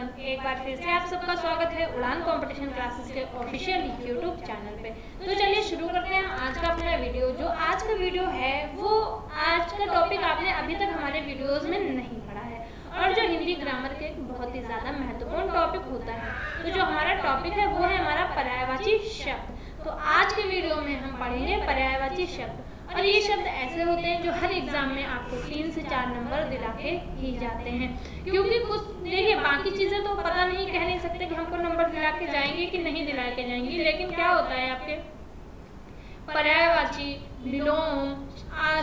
Everyone, एक बार फिर से आप सबका स्वागत है उड़ान कंपटीशन क्लासेस के ऑफिशियल यूट्यूब चैनल पे। तो चलिए शुरू करते हैं आज का अपना वीडियो। जो आज का वीडियो है वो आज का टॉपिक आपने अभी तक हमारे वीडियोस में नहीं पढ़ा है और जो हिंदी ग्रामर के बहुत ही ज़्यादा महत्वपूर्ण टॉपिक होता है। तो जो हमारा टॉपिक है वो है हमारा पर्यायवाची शब्द। तो आज के वीडियो में हम पढ़ेंगे पर्यायवाची शब्द और ये शब्द ऐसे होते हैं जो हर एग्जाम में आपको 3 से 4 नंबर दिला के ही जाते हैं। क्योंकि कुछ देखिए बाकी चीज़ें तो पता नहीं, कह नहीं सकते कि हमको नंबर दिला के जाएंगे कि नहीं दिला के जाएंगे, लेकिन क्या होता है आपके पर्यायवाची, विलोम,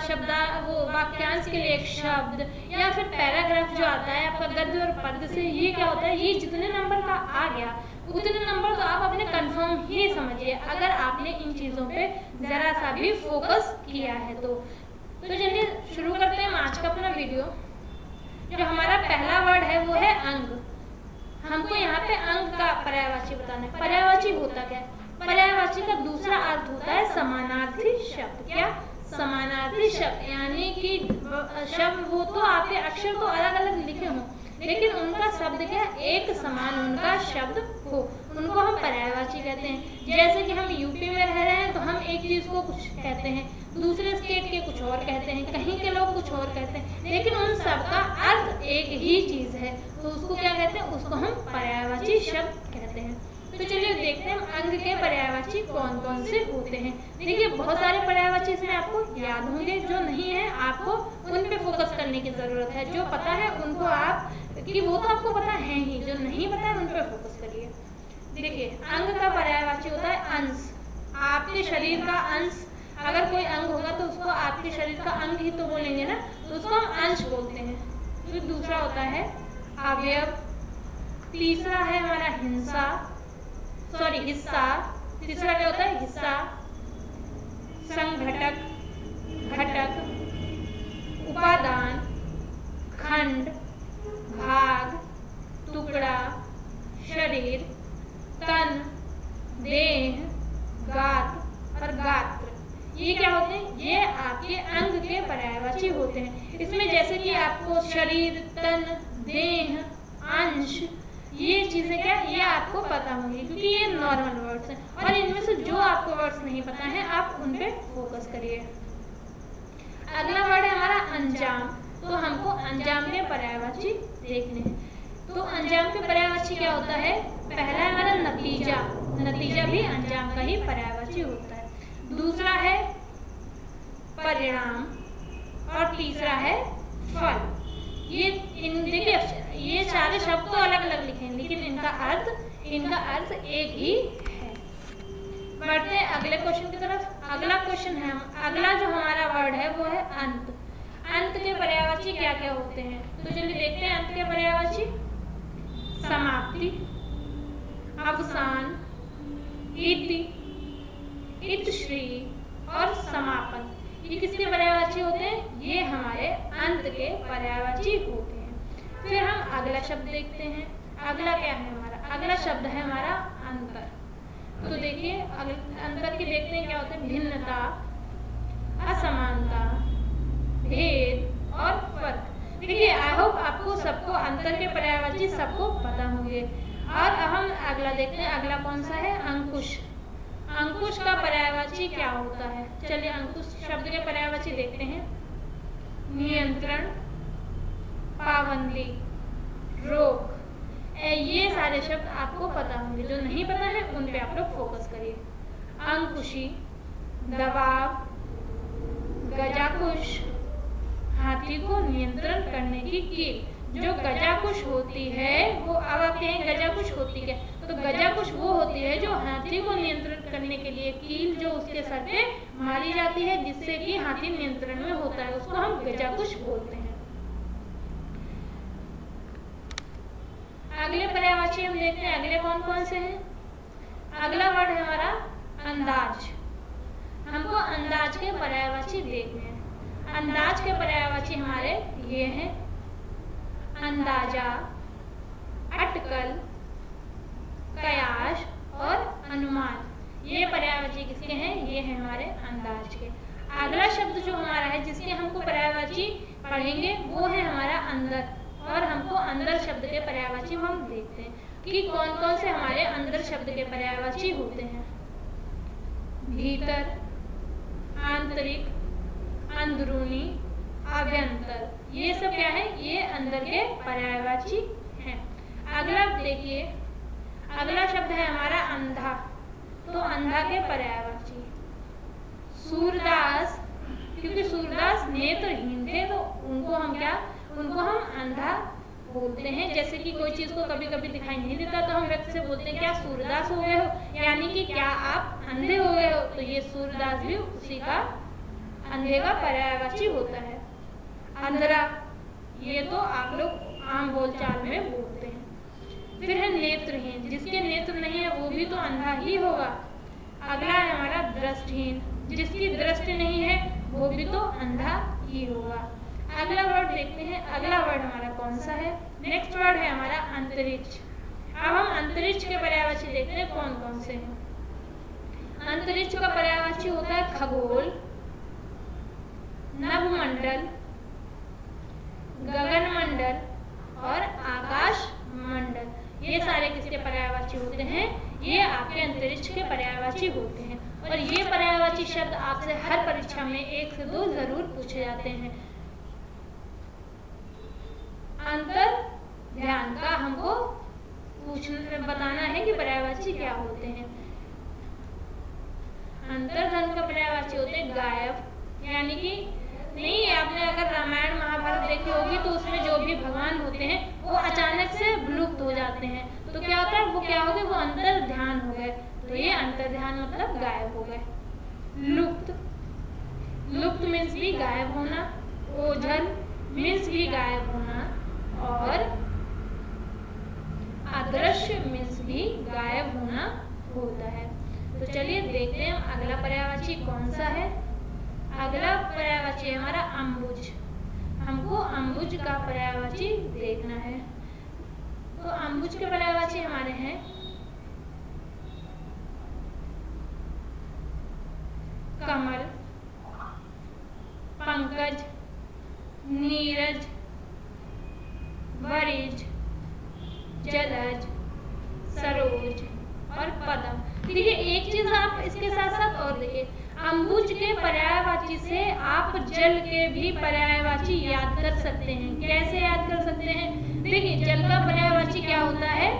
शब्द, वो वाक्यांश के लिए एक शब्द या फिर पैराग्राफ जो आता है आपका गद्य और पद्य से, ये क्या होता है, ये जितने नंबर का आ गया उतने नंबर तो आप अपने कंफर्म ही समझिए अगर आपने इन चीज़ों पे ज़रा सा भी फोकस किया है तो चलिए शुरू करते हैं आज का अपना वीडियो। जो हमारा पहला वर्ड है वो है अंग। हमको यहाँ पे अंग का पर्यायवाची बताना है। पर्यायवाची होता क्या है? पर्यायवाची का दूसरा अर्थ होता है समानार्थी शब्द। क्या? समानार्थी शब्द, यानी कि शब्द वो तो आपके अक्षर तो अलग अलग लिखे हों लेकिन उनका शब्द क्या, एक समान उनका शब्द हो, उनको हम पर्यायवाची कहते हैं। जैसे कि हम यूपी में रह रहे हैं तो हम एक चीज़ को कुछ कहते हैं, दूसरे स्टेट के कुछ और कहते हैं, कहीं के लोग कुछ और कहते हैं, लेकिन उन सब का अर्थ एक ही चीज़ है, तो उसको क्या कहते हैं, उसको हम पर्यायवाची शब्द कहते हैं। तो चलिए देखते हैं अंग के पर्यायवाची कौन कौन से होते हैं। देखिए बहुत सारे पर्यायवाची इसमें आपको याद होंगे, जो नहीं है आपको उन पे फोकस करने की ज़रूरत है। जो पता है उनको आप, कि वो तो आपको पता है ही, जो नहीं पता है उन पे फोकस करिए। देखिए अंग का पर्यायवाची होता है अंश। आपके शरीर का अंश, अगर कोई अंग होगा तो उसको आपके शरीर का अंग ही तो बोलेंगे ना, तो उसको हम अंश बोलते हैं। फिर दूसरा होता है अवयव, तीसरा है हमारा हिस्सा। तीसरा क्या होता है, हिस्सा, संघटक, घटक, उपादान, खंड, भाग, टुकड़ा, शरीर, तन, देह, गात और गात्र। ये क्या होते हैं? ये आपके अंग के पर्यायवाची होते हैं। इसमें जैसे कि आपको शरीर, तन, देह, अंश, ये चीज़ें क्या, ये आपको पता होंगी क्योंकि ये नॉर्मल वर्ड्स हैं और इनमें से जो आपको वर्ड्स नहीं पता है आप उन पे फोकस करिए। अगला वर्ड है हमारा अंजाम। तो हमको अंजाम के पर्यायवाची देखने हैं। तो अंजाम के पर्यायवाची क्या होता है? पहला है हमारा नतीजा। नतीजा भी अंजाम का ही पर्यायवाची होता है। दूसरा है परिणाम और तीसरा है फल। ये देखिए ये सारे शब्द तो अलग अलग लिखे हैं लेकिन इनका अर्थ एक ही है। बढ़ते हैं अगले क्वेश्चन की तरफ। अगला क्वेश्चन है, अगला जो हमारा वर्ड है वो है अंत। अंत के पर्यायवाची क्या क्या होते हैं? तो चलिए देखते हैं अंत के पर्यायवाची। समाप्ति, अवसान, इति, इतश्री और समापन। ये किसके पर्यायवाची होते हैं? ये हमारे अंत के पर्यायवाची होते हैं। फिर हम अगला शब्द देखते हैं। अगला क्या है हमारा? अगला शब्द है हमारा अंतर। तो देखिए अंतर के देखते हैं क्या होते हैं। भिन्नता, असमानता, भेद और फर्क। देखिए आई होप आपको सबको अंतर के पर्यायवाची सबको पता होंगे। और हम अगला देखते हैं। अगला कौन सा है? अंकुश। अंकुश का पर्यायवाची क्या होता है? चलिए अंकुश शब्द के पर्यायवाची देखते हैं। नियंत्रण, पाबंदी, रोक। ये सारे शब्द आपको पता होंगे, जो नहीं पता है उन पे आप लोग फोकस करिए। अंकुशी, दबाव, गजाकुश, हाथी को नियंत्रण करने की कील। जो गजाकुश होती है वो, अब आप कहें गजाकुश होती है, तो गजाकुश वो होती है जो हाथी को नियंत्रण करने के लिए कील जो उसके सर पे मारी जाती है जिससे कि हाथी नियंत्रण में होता है, उसको हम गजाकुश बोलते हैं। अगले पर्यायवाची हम देखते हैं। अगले कौन कौन से हैं? अगला वर्ड है हमारा अंदाज। हमको अंदाज के पर्यायवाची देखने हैं। अंदाज के पर्यायवाची हमारे ये हैं। अंदाजा, अटकल, कयास और अनुमान। ये पर्यायवाची किसके हैं? ये हैं हमारे अंदाज के। अगला शब्द जो हमारा है जिसके हमको पर्यायवाची पढ़ेंगे वो है हमारा अंदर और हमको अंदर शब्द के पर्यायवाची हम देखते हैं कि कौन कौन से हमारे अंदर शब्द के पर्यायवाची होते हैं। भीतर, आंतरिक, अंदरूनी, अभ्यंतर, ये सब क्या है, ये अंदर के पर्यायवाची हैं। अगला देखिए, अगला शब्द है हमारा अंधा। तो अंधा के पर्यायवाची सूरदास, क्योंकि सूरदास नेत्रहीन थे तो उनको हम अंधा बोलते हैं। जैसे कि कोई चीज को कभी कभी दिखाई नहीं देता तो हम व्यक्ति से बोलते हैं क्या सूरदास हो गए हो, यानी कि क्या आप अंधे हो गए हो। तो ये सूरदास भी उसी का अंधे का पर्यायवाची होता है। अंधरा, ये तो आप लोग आम बोलचाल में बोलते हैं। फिर है नेत्रहीन, जिसके नेत्र नहीं है वो भी तो अंधा ही होगा। अगला है हमारा दृष्टिहीन, जिसकी दृष्टि नहीं है वो भी तो अंधा ही होगा। अगला वर्ड देखते हैं, अगला वर्ड हमारा कौन सा है। नेक्स्ट वर्ड है हमारा अंतरिक्ष। अब हम अंतरिक्ष के पर्यायवाची देखते हैं कौन कौन से हैं। अंतरिक्ष का पर्यायवाची होता है खगोल, नभमंडल, गगनमंडल और आकाश मंडल। ये सारे किसके पर्यायवाची होते हैं, ये आपके अंतरिक्ष के पर्यायवाची होते हैं। और ये पर्यायवाची शब्द आपसे हर परीक्षा में 1 से 2 जरूर पूछे जाते हैं। अंतर ध्यान का हमको बताना है कि पर्यायवाची क्या होते हैं। अंतर्ध्यान का पर्यायवाची होते हैं गायब, यानी कि नहीं, आपने अगर रामायण महाभारत देखी होगी तो उसमें जो भी भगवान होते हैं वो अचानक से विलुप्त हो जाते हैं। तो क्या होता है, वो क्या हो गए, वो अंतर ध्यान हो गए। तो ये अंतर ध्यान मतलब गायब हो गए। लुप्त, लुप्त मीन्स भी गायब होना। ओझल मीन्स भी गायब होना। और अदृश्य मीन्स भी गायब होना होता है। तो चलिए देखते हैं अगला पर्यायवाची कौन सा है। अगला पर्यायवाची है हमारा अम्बुज। हमको अम्बुज का पर्यायवाची देखना है। तो अम्बुज के पर्यायवाची हमारे हैं कमल, पंकज, नीरज, वरिज, जलज, सरोज और पदम। देखिए एक चीज आप इसके साथ साथ और देखिए, अम्बुज के पर्यायवाची से आप जल के भी पर्यायवाची याद कर सकते हैं। कैसे याद कर सकते हैं, देखिए जल का पर्यायवाची क्या होता है,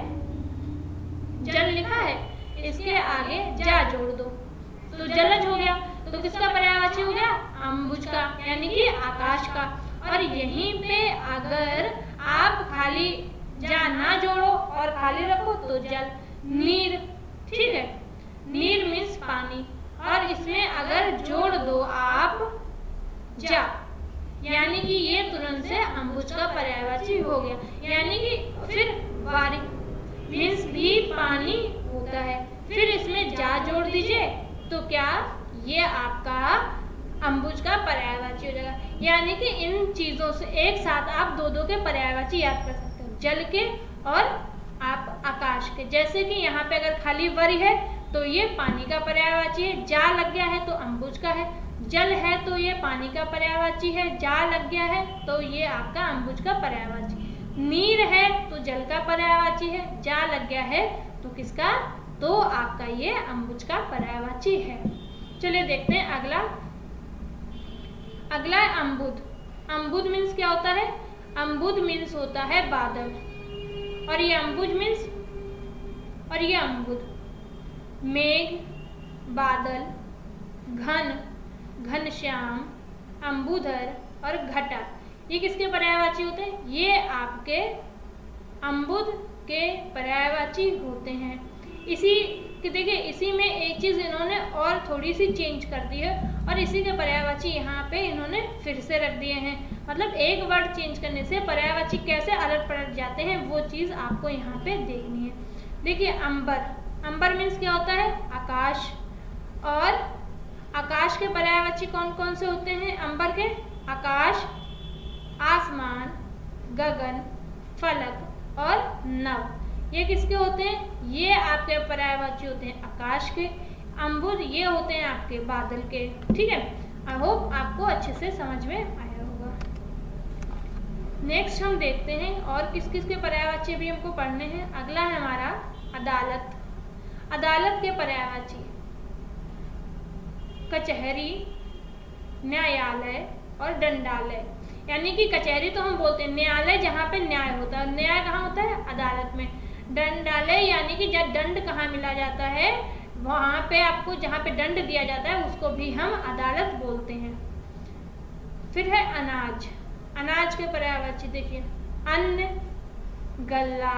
जल लिखा है, इसके आगे जा जोड़ दो तो जलज हो गया। तो किसका पर्यायवाची हो गया, अम्बुज का, यानी कि आकाश का। और यहीं पे अगर आप खाली जा ना जोड़ो और खाली रखो तो जल। नीर, ठीक है, नीर मीन्स पानी, और इसमें अगर जोड़ दो आप जा, यानी कि ये तुरंत से अम्बुज का पर्यायवाची हो गया। यानी कि फिर वारी मीन्स भी पानी होता है, फिर इसमें जा जोड़ दीजिए तो क्या, ये आपका अम्बुज का पर्यायवाची हो जाएगा। यानी कि इन चीजों से एक साथ आप दो के पर्यायवाची याद कर सकते हो, जल के और आप आकाश के। जैसे कि यहाँ पे अगर खाली वरी है तो ये पानी का पर्यायवाची है, जा लग गया है तो अम्बुज का है। जल है तो ये पानी का पर्यायवाची है, जा लग गया है तो ये आपका अम्बुज का पर्यायवाची। नीर है तो जल का पर्यायवाची है, जा लग गया है तो किसका, तो आपका ये अम्बुज का पर्यायवाची है। चलिए देखते हैं अगला। अगला है अम्बुद। अम्बुद मीन्स क्या होता है, अम्बुद मीन्स होता है बादल, और ये अम्बुज मीन्स, और ये अम्बुद मेघ, बादल, घन, घनश्याम, अम्बुधर और घटा, ये किसके पर्यायवाची होते हैं, ये आपके अम्बुद के पर्यायवाची होते हैं। इसी देखिए इसी में एक चीज इन्होंने और थोड़ी सी चेंज कर दी है, और इसी के पर्यायवाची यहाँ पे इन्होंने फिर से रख दिए हैं। मतलब एक वर्ड चेंज करने से पर्यायवाची कैसे अलग पलट जाते हैं वो चीज आपको यहाँ पे देखनी है। देखिए अंबर, अंबर मीन्स क्या होता है, आकाश, और आकाश के पर्यायवाची कौन कौन से होते हैं अंबर के, आकाश, आसमान, गगन, फलक और नभ, ये किसके होते हैं, ये आपके पर्यायवाची होते हैं आकाश के। अम्बुद ये होते हैं आपके बादल के। ठीक है, आई होप आपको अच्छे से समझ में आया होगा। नेक्स्ट हम देखते हैं और किस किस के पर्यायवाची भी हमको पढ़ने हैं। अगला है हमारा अदालत। अदालत के पर्यायवाची कचहरी, न्यायालय और दंडालय। यानी कि कचहरी तो हम बोलते हैं, न्यायालय जहाँ पे न्याय होता है, न्याय कहाँ होता है, अदालत में। दंडालय यानी कि जब दंड कहाँ मिला जाता है, वहाँ पे आपको जहाँ पे दंड दिया जाता है उसको भी हम अदालत बोलते हैं। फिर है अनाज। अनाज के पर्यायवाची देखिए, अन्न, गल्ला,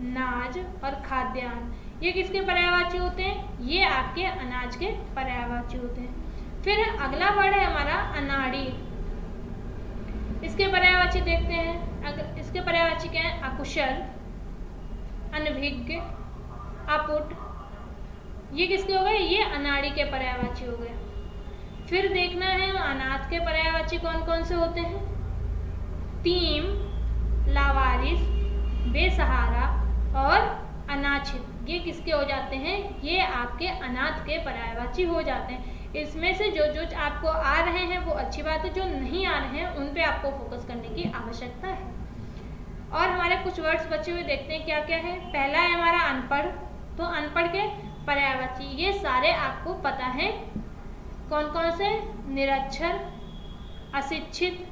नाज और खाद्यान्न। ये किसके पर्यायवाची होते हैं, ये आपके अनाज के पर्यायवाची होते हैं। फिर अगला वर्ड है हमारा अनाड़ी। इसके पर्यायवाची देखते हैं। इसके पर्यायवाची क्या है, अकुशल, अनभिज्ञ, अपुट। ये किसके हो गए, ये अनाड़ी के पर्यायवाची हो गए। फिर देखना है अनाथ के पर्यायवाची कौन कौन से होते हैं। तीम, लावारिस, बेसहारा और अनाछित। ये किसके हो जाते हैं, ये आपके अनाथ के पर्यायवाची हो जाते हैं। इसमें से जो जो आपको आ रहे हैं वो अच्छी बात है, जो नहीं आ रहे हैं उन पे आपको फोकस करने की आवश्यकता है। और हमारे कुछ वर्ड्स बचे हुए देखते हैं क्या क्या है। पहला है हमारा अनपढ़। तो अनपढ़ के पर्यायवाची ये सारे आपको पता है कौन कौन से, निरक्षर, अशिक्षित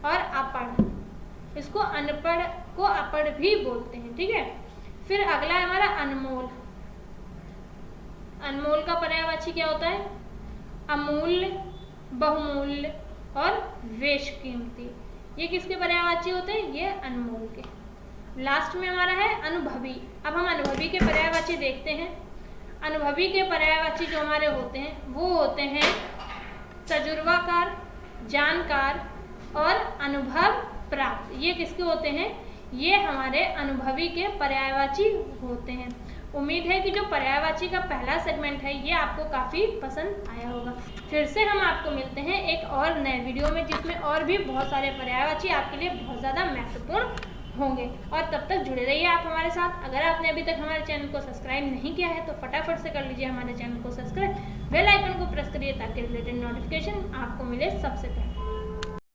और अपढ़। इसको अनपढ़ को अपढ़ भी बोलते हैं, ठीक है। फिर अगला है हमारा अनमोल। अनमोल का पर्यायवाची क्या होता है, अमूल्य, बहुमूल्य और बेशकीमती। ये किसके पर्यायवाची होते हैं, ये अनमोल के। लास्ट में हमारा है अनुभवी। अब हम अनुभवी के पर्यायवाची देखते हैं। अनुभवी के पर्यायवाची जो हमारे होते हैं वो होते हैं तजुर्बाकार, जानकार और अनुभव प्राप्त। ये किसके होते हैं, ये हमारे अनुभवी के पर्यायवाची होते हैं। उम्मीद है कि जो पर्यायवाची का पहला सेगमेंट है ये आपको काफ़ी पसंद आया होगा। फिर से हम आपको मिलते हैं एक और नए वीडियो में जिसमें और भी बहुत सारे पर्यायवाची आपके लिए बहुत ज़्यादा महत्वपूर्ण होंगे। और तब तक जुड़े रहिए आप हमारे साथ। अगर आपने अभी तक हमारे चैनल को सब्सक्राइब नहीं किया है तो फटाफट से कर लीजिए हमारे चैनल को सब्सक्राइब, बेल आइकन को प्रेस करिए ताकि रिलेटेड नोटिफिकेशन आपको मिले सबसे पहले।